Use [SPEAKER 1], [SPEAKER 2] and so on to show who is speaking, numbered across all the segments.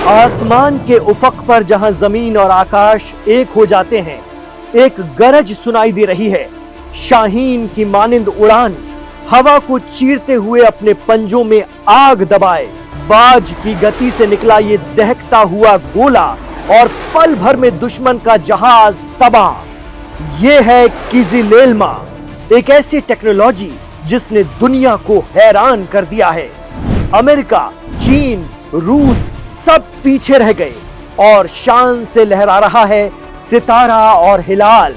[SPEAKER 1] आसमान के उफक पर जहां जमीन और आकाश एक हो जाते हैं, एक गरज सुनाई दे रही है। शाहीन की मानिंद उड़ान हवा को चीरते हुए अपने पंजों में आग दबाए। बाज की गति से निकला ये दहकता हुआ गोला और पल भर में दुश्मन का जहाज तबाह। ये है किजिलेल्मा, एक ऐसी टेक्नोलॉजी जिसने दुनिया को हैरान कर दिया है। अमेरिका, चीन, रूस सब पीछे रह गए और शान से लहरा रहा है सितारा और हिलाल।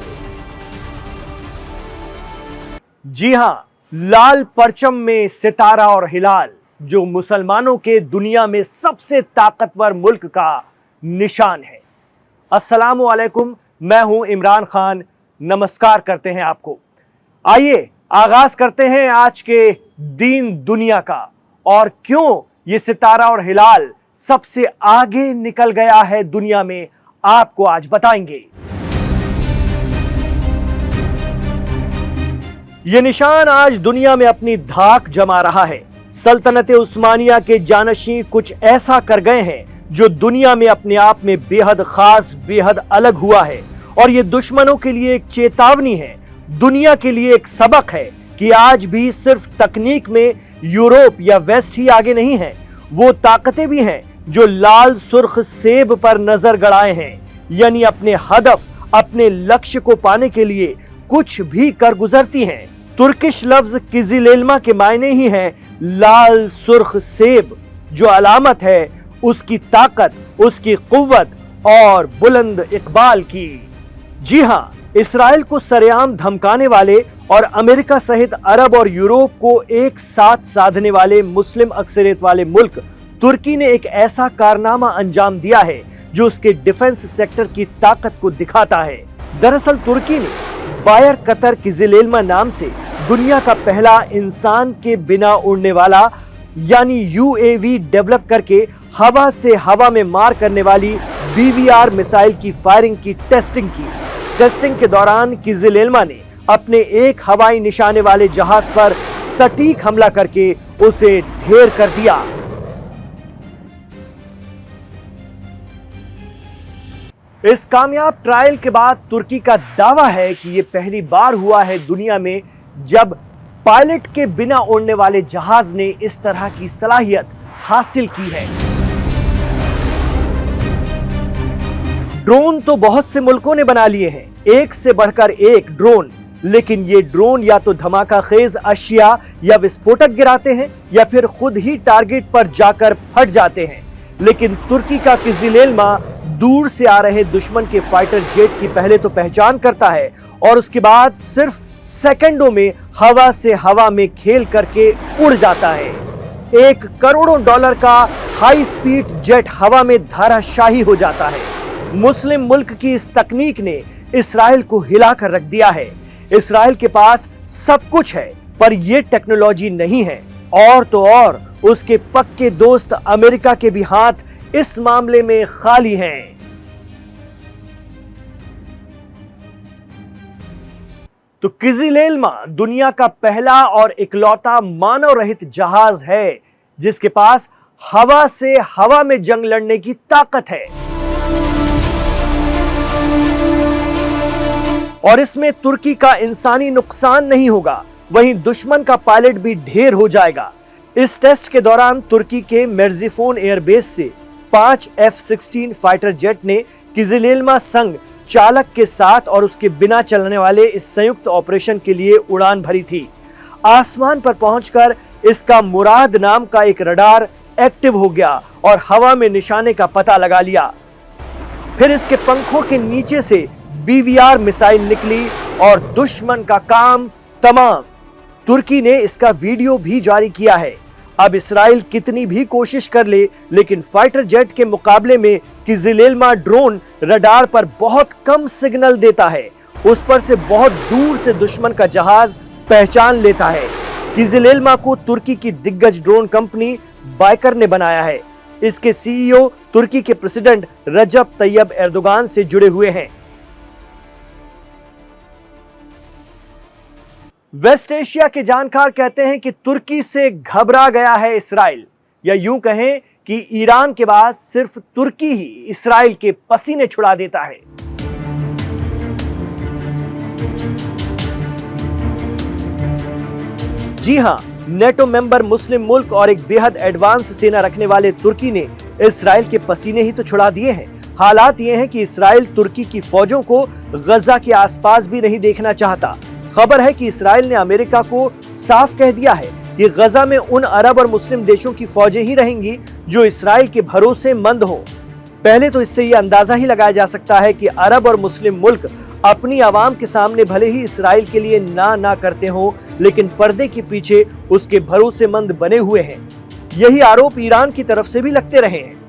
[SPEAKER 1] जी हां, लाल परचम में सितारा और हिलाल, जो मुसलमानों के दुनिया में सबसे ताकतवर मुल्क का निशान है। अस्सलामु अलैकुम, मैं हूं इमरान खान, नमस्कार करते हैं आपको। आइए आगाज करते हैं आज के दीन दुनिया का, और क्यों ये सितारा और हिलाल सबसे आगे निकल गया है दुनिया में, आपको आज बताएंगे। ये निशान आज दुनिया में अपनी धाक जमा रहा है। सल्तनत उस्मानिया के जानशीं कुछ ऐसा कर गए हैं जो दुनिया में अपने आप में बेहद खास, बेहद अलग हुआ है। और ये दुश्मनों के लिए एक चेतावनी है, दुनिया के लिए एक सबक है कि आज भी सिर्फ तकनीक में यूरोप या वेस्ट ही आगे नहीं है। वो ताकतें भी हैं जो लाल सुर्ख सेब पर नजर गड़ाए हैं, यानी अपने हदफ, अपने लक्ष्य को पाने के लिए कुछ भी कर गुजरती हैं। तुर्किश लफ्ज किजिलेल्मा के मायने ही है लाल सुर्ख सेब, जो अलामत है उसकी ताकत, उसकी कुव्वत और बुलंद इकबाल की। जी हां, इसराइल को सरेआम धमकाने वाले और अमेरिका सहित अरब और यूरोप को एक साथ साधने वाले मुस्लिम अक्सरियत वाले मुल्क तुर्की ने एक ऐसा कारनामा अंजाम दिया है जो उसके डिफेंस सेक्टर की ताकत को दिखाता है। दरअसल तुर्की ने बायर कतर किजिलेल्मा नाम से दुनिया का पहला इंसान के बिना उड़ने वाला यानी यूएवी डेवलप करके हवा से हवा में मार करने वाली बीवीआर मिसाइल की फायरिंग की टेस्टिंग की। टेस्टिंग के दौरान किजिलेल्मा ने अपने एक हवाई निशाने वाले जहाज पर सटीक हमला करके उसे ढेर कर दिया। इस कामयाब ट्रायल के बाद तुर्की का दावा है कि यह पहली बार हुआ है दुनिया में जब पायलट के बिना उड़ने वाले जहाज ने इस तरह की सलाहियत हासिल की है। ड्रोन तो बहुत से मुल्कों ने बना लिए हैं, एक से बढ़कर एक ड्रोन, लेकिन ये ड्रोन या तो धमाका खेज अशिया या विस्फोटक गिराते हैं या फिर खुद ही टारगेट पर जाकर फट जाते हैं। लेकिन तुर्की का किजिलेल्मा दूर से आ रहे दुश्मन के फाइटर जेट की पहले तो पहचान करता है और उसके बाद सिर्फ सेकंडों में हवा से हवा में खेल करके उड़ जाता है। $1 करोड़ का हाई स्पीड जेट हवा में धाराशाही हो जाता है। मुस्लिम मुल्क की इस तकनीक ने इसराइल को हिलाकर रख दिया है। इसराइल के पास सब कुछ है, पर यह टेक्नोलॉजी नहीं है। और तो और उसके पक्के दोस्त अमेरिका के भी हाथ इस मामले में खाली हैं। तो किजिलेल्मा दुनिया का पहला और इकलौता मानव रहित जहाज है जिसके पास हवा से हवा में जंग लड़ने की ताकत है। और इसमें तुर्की का इंसानी नुकसान नहीं होगा, वहीं दुश्मन का पायलट भी ढेर हो जाएगा। इस टेस्ट के दौरान तुर्की के मेर्जिफोन एयरबेस से 5 F-16 फाइटर जेट ने किजिलेल्मा संग चालक के साथ और उसके बिना चलने वाले इस संयुक्त ऑपरेशन के लिए उड़ान भरी थी। आसमान पर पहुंचकर इसका मुराद नाम का एक रडार एक्टिव हो गया और हवा में निशाने का पता लगा लिया। फिर इसके पंखों के नीचे से बीवीआर मिसाइल निकली और दुश्मन का काम तमाम। तुर्की ने इसका वीडियो भी जारी किया है। अब इसराइल कितनी भी कोशिश कर ले, लेकिन फाइटर जेट के मुकाबले में किजिलेल्मा ड्रोन रडार पर बहुत कम सिग्नल देता है। उस पर से बहुत दूर से दुश्मन का जहाज पहचान लेता है। किजिलेल्मा को तुर्की की दिग्गज ड्रोन कंपनी बायकर ने बनाया है। इसके सीईओ तुर्की के प्रेसिडेंट रजब तैयब एर्दोगान से जुड़े हुए हैं। वेस्ट एशिया के जानकार कहते हैं कि तुर्की से घबरा गया है इसराइल, या यूं कहें कि ईरान के बाद सिर्फ तुर्की ही इस्राइल के पसीने छुड़ा देता है। जी हां, नेटो मेंबर मुस्लिम मुल्क और एक बेहद एडवांस सेना रखने वाले तुर्की ने इस्राइल के पसीने ही तो छुड़ा दिए हैं। हालात ये हैं कि इस्राइल तुर्की की फौजों को गजा के आसपास भी नहीं देखना चाहता। खबर है कि इस्राइल ने अमेरिका को साफ कह दिया है कि गजा में उन अरब और मुस्लिम देशों की फौजें ही रहेंगी जो इस्राइल के भरोसेमंद हो। पहले तो इससे यह अंदाजा ही लगाया जा सकता है कि अरब और मुस्लिम मुल्क अपनी आवाम के सामने भले ही इस्राइल के लिए ना करते हो, लेकिन पर्दे के पीछे उसके भरोसेमंद बने हुए हैं। यही आरोप ईरान की तरफ से भी लगते रहे हैं।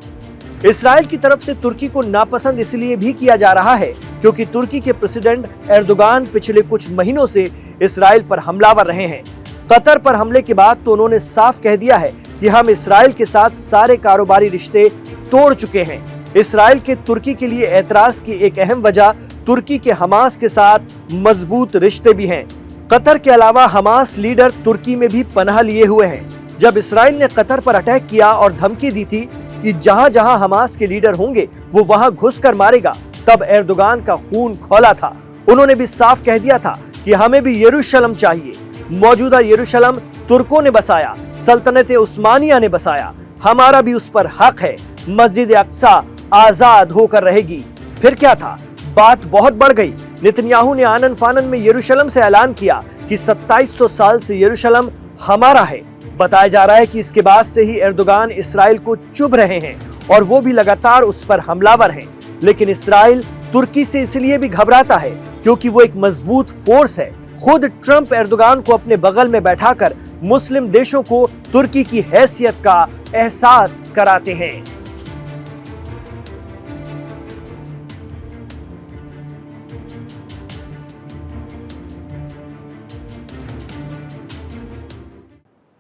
[SPEAKER 1] इस्राइल की तरफ से तुर्की को नापसंद इसलिए भी किया जा रहा है क्योंकि तुर्की के प्रेसिडेंट एर्दोगान पिछले कुछ महीनों से इस्राइल पर हमलावर रहे हैं। कतर पर हमले के बाद तो उन्होंने साफ कह दिया है कि हम इस्राइल के साथ सारे कारोबारी रिश्ते तोड़ चुके हैं। इस्राइल के तुर्की के लिए एतराज की एक अहम वजह तुर्की के हमास के साथ मजबूत रिश्ते भी हैं। कतर के अलावा हमास लीडर तुर्की में भी पनाह लिए हुए हैं। जब इस्राइल ने कतर पर अटैक किया और धमकी दी थी कि जहां जहां हमास के लीडर होंगे वो वहां घुसकर मारेगा, तब एर्दोगान का खून खौला था। उन्होंने भी साफ कह दिया था कि हमें भी यरूशलेम चाहिए। मौजूदा यरूशलेम तुर्कों ने बसाया, सल्तनत उस्मानिया ने बसाया, हमारा भी उस पर हक है। मस्जिद अक्सा आजाद होकर रहेगी। फिर क्या था, बात बहुत बढ़ गई। नेतन्याहू ने आनन फानन में यरूशलेम से ऐलान किया कि 2700 साल से यरूशलेम हमारा है। बताया जा रहा है कि इसके बाद से ही एर्दोगान इस्राइल को चुभ रहे हैं और वो भी लगातार उस पर हमलावर हैं। लेकिन इस्राइल तुर्की से इसलिए भी घबराता है क्योंकि वो एक मजबूत फोर्स है। खुद ट्रंप एर्दोगान को अपने बगल में बैठाकर मुस्लिम देशों को तुर्की की हैसियत का एहसास कराते हैं।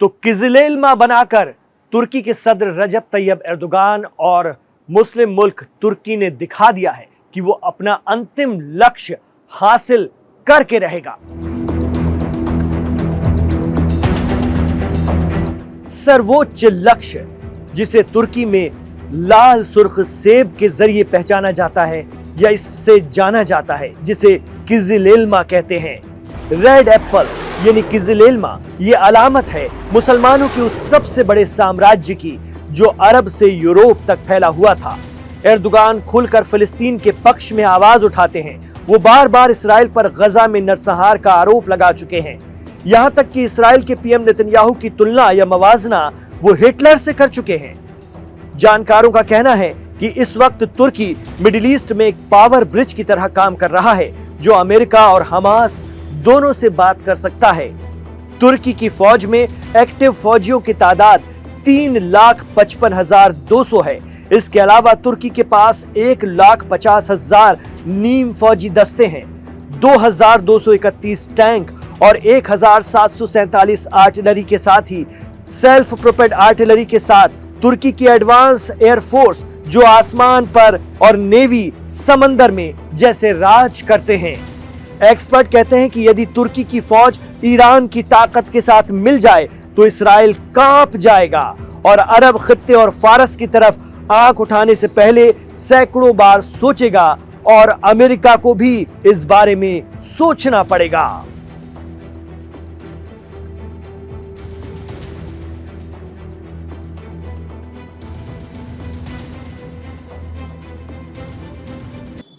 [SPEAKER 1] तो किजिलेल्मा बनाकर तुर्की के सदर रजब तैयब एर्दोगान और मुस्लिम मुल्क तुर्की ने दिखा दिया है कि वो अपना अंतिम लक्ष्य हासिल करके रहेगा। सर्वोच्च लक्ष्य जिसे तुर्की में लाल सुर्ख सेब के जरिए पहचाना जाता है या इससे जाना जाता है, जिसे किजिलेल्मा कहते हैं। रेड एप्पल यानी किजिलेल्मा ये अलामत है मुसलमानों की उस सबसे बड़े साम्राज्य की जो अरब से यूरोप तक फैला हुआ था। एर्दोगान खुलकर फिलिस्तीन के पक्ष में आवाज उठाते हैं। वो बार बार इस्राइल पर गजा में नरसंहार का आरोप लगा चुके हैं। यहां तक कि इस्राइल के पीएम नेतन्याहू की तुलना या मवाजना वो हिटलर से कर चुके हैं। जानकारों का कहना है कि इस वक्त तुर्की मिडिल ईस्ट में एक पावर ब्रिज की तरह काम कर रहा है जो अमेरिका और हमास दोनों से बात कर सकता है। तुर्की की फौज में एक्टिव फौजियों की तादाद 3,55,200 है। इसके अलावा तुर्की के पास 1,50,000 नीम फौजी दस्ते हैं, 2,231 टैंक और 1,747 आर्टिलरी के साथ ही सेल्फ प्रोपेल्ड आर्टिलरी के साथ तुर्की की एडवांस एयरफोर्स जो आसमान पर और नेवी समंदर में जैसे राज करते हैं। एक्सपर्ट कहते हैं कि यदि तुर्की की फौज ईरान की ताकत के साथ मिल जाए तो इस्राइल कांप जाएगा और अरब खित्ते और फारस की तरफ आंख उठाने से पहले सैकड़ों बार सोचेगा और अमेरिका को भी इस बारे में सोचना पड़ेगा।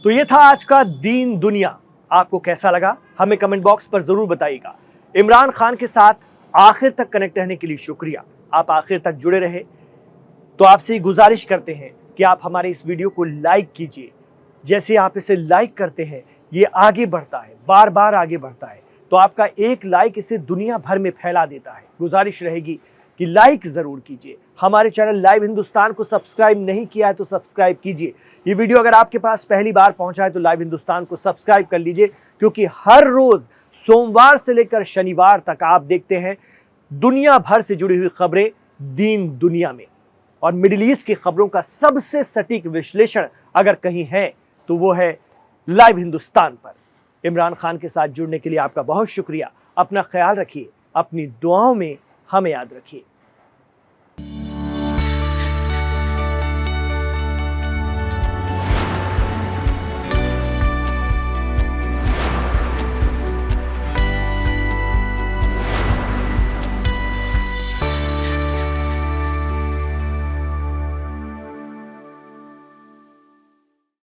[SPEAKER 1] तो ये था आज का दीन दुनिया। आपको कैसा लगा हमें कमेंट बॉक्स पर जरूर बताइएगा। इमरान खान के साथ आखिर तक कनेक्ट रहने के लिए शुक्रिया। आप आखिर तक जुड़े रहे तो आपसे गुजारिश करते हैं कि आप हमारे इस वीडियो को लाइक कीजिए। जैसे आप इसे लाइक करते हैं ये आगे बढ़ता है, बार बार आगे बढ़ता है। तो आपका एक लाइक इसे दुनिया भर में फैला देता है। गुजारिश रहेगी कि लाइक जरूर कीजिए। हमारे चैनल लाइव हिंदुस्तान को सब्सक्राइब नहीं किया है तो सब्सक्राइब कीजिए। ये वीडियो अगर आपके पास पहली बार पहुंचा है तो लाइव हिंदुस्तान को सब्सक्राइब कर लीजिए, क्योंकि हर रोज सोमवार से लेकर शनिवार तक आप देखते हैं दुनिया भर से जुड़ी हुई खबरें दीन दुनिया में। और मिडिल ईस्ट की खबरों का सबसे सटीक विश्लेषण अगर कहीं है तो वो है लाइव हिंदुस्तान पर। इमरान खान के साथ जुड़ने के लिए आपका बहुत शुक्रिया। अपना ख्याल रखिए, अपनी दुआओं में हमें याद रखिए।